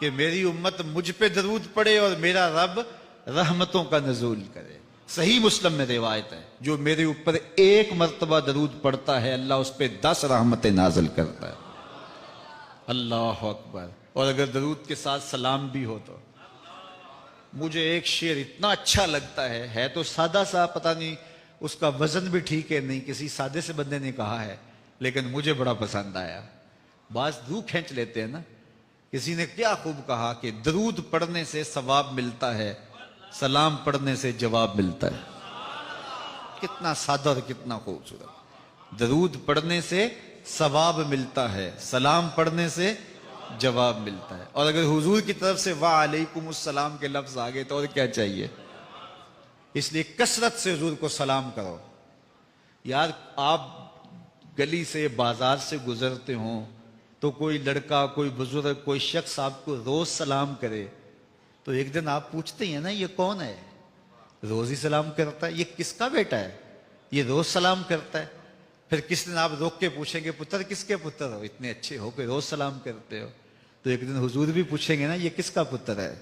کہ میری امت مجھ پہ درود پڑے اور میرا رب رحمتوں کا نزول کرے۔ صحیح مسلم میں روایت ہے، جو میرے اوپر ایک مرتبہ درود پڑتا ہے اللہ اس پہ 10 رحمتیں نازل کرتا ہے۔ اللہ اکبر۔ اور اگر درود کے ساتھ سلام بھی ہو تو مجھے ایک شعر اتنا اچھا لگتا ہے تو سادہ سا، پتہ نہیں اس کا وزن بھی ٹھیک ہے نہیں، کسی سادے سے بندے نے کہا ہے، لیکن مجھے بڑا پسند آیا۔ بعض روح کھینچ لیتے ہیں نا۔ کسی نے کیا خوب کہا کہ درود پڑھنے سے ثواب ملتا ہے، سلام پڑھنے سے جواب ملتا ہے۔ کتنا سادہ اور کتنا خوبصورت۔ درود پڑھنے سے ثواب ملتا ہے، سلام پڑھنے سے جواب ملتا ہے۔ اور اگر حضور کی طرف سے وعلیکم السلام کے لفظ آگے تو اور کیا چاہیے؟ اس لیے کثرت سے حضور کو سلام کرو۔ یار آپ گلی سے، بازار سے گزرتے ہوں تو کوئی لڑکا، کوئی بزرگ، کوئی شخص آپ کو روز سلام کرے تو ایک دن آپ پوچھتے ہیں نا یہ کون ہے؟ روز ہی سلام کرتا ہے، یہ کس کا بیٹا ہے؟ یہ روز سلام کرتا ہے۔ پھر کس دن آپ روک کے پوچھیں گے پتر کس کے پتر ہو؟ اتنے اچھے ہو کہ روز سلام کرتے ہو۔ تو ایک دن حضور بھی پوچھیں گے نا یہ کس کا پتر ہے،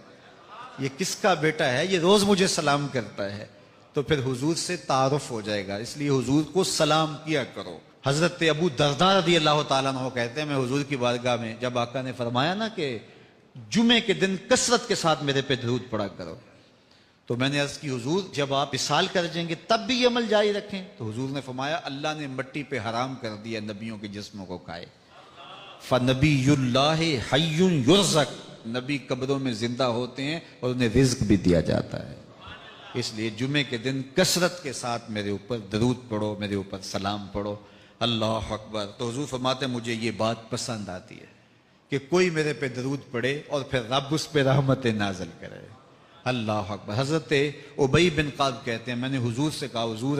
یہ کس کا بیٹا ہے، یہ روز مجھے سلام کرتا ہے۔ تو پھر حضور سے تعارف ہو جائے گا۔ اس لیے حضور کو سلام کیا کرو۔ حضرت ابو درداء رضی اللہ تعالیٰ عنہ کہتے ہیں میں حضور کی بارگاہ میں جب آقا نے فرمایا نا کہ جمعے کے دن کثرت کے ساتھ میرے پہ درود پڑا کرو، تو میں نے عرض کی حضور جب آپ وصال کر جائیں گے تب بھی یہ عمل جاری رکھیں؟ تو حضور نے فرمایا اللہ نے مٹی پہ حرام کر دیا نبیوں کے جسموں کو کھائے۔ فَنَبِيُّ اللَّهِ حَيٌّ يُرْزَقُ، نبی قبروں میں زندہ ہوتے ہیں اور انہیں رزق بھی دیا جاتا ہے۔ اس لیے جمعے کے دن کثرت کے ساتھ میرے اوپر درود پڑھو، میرے اوپر سلام پڑھو۔ اللہ اکبر۔ تو حضور فرماتے ہیں مجھے یہ بات پسند آتی ہے کہ کوئی میرے پہ درود پڑھے اور پھر رب اس پہ رحمت نازل کرے۔ اللہ اکبر۔ حضرت ابی بن قعب کہتے ہیں میں نے حضور سے کہا حضور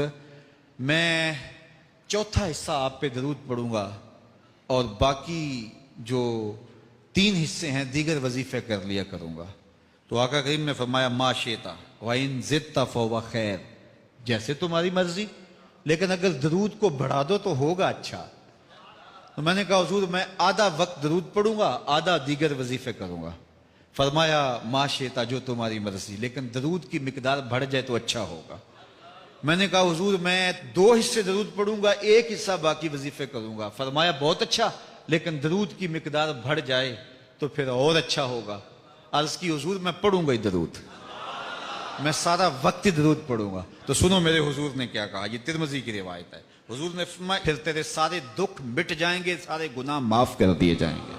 میں چوتھا حصہ آپ پہ درود پڑھوں گا اور باقی جو 3 حصے ہیں دیگر وظیفے کر لیا کروں گا۔ تو آقا کریم نے فرمایا ما شئتا وَإِن زِدْتَ فَهُوَ خَيْرٌ، جیسے تمہاری مرضی، لیکن اگر درود کو بڑھا دو تو ہوگا اچھا۔ تو میں نے کہا حضور میں آدھا وقت درود پڑھوں گا، آدھا دیگر وظیفے کروں گا۔ فرمایا ما شئتا، جو تمہاری مرضی، لیکن درود کی مقدار بڑھ جائے تو اچھا ہوگا۔ میں نے کہا حضور میں 2 حصے درود پڑھوں گا، 1 حصہ باقی وظیفے کروں گا۔ فرمایا بہت اچھا، لیکن درود کی مقدار بڑھ جائے تو پھر اور اچھا ہوگا۔ عرض کی حضور میں پڑھوں گا ہی درود، میں سارا وقت ہی درود پڑھوں گا۔ تو سنو میرے حضور نے کیا کہا، یہ ترمذی کی روایت ہے۔ حضور نے فرمایا پھر تیرے سارے دکھ مٹ جائیں گے، سارے گناہ معاف کر دیے جائیں گے۔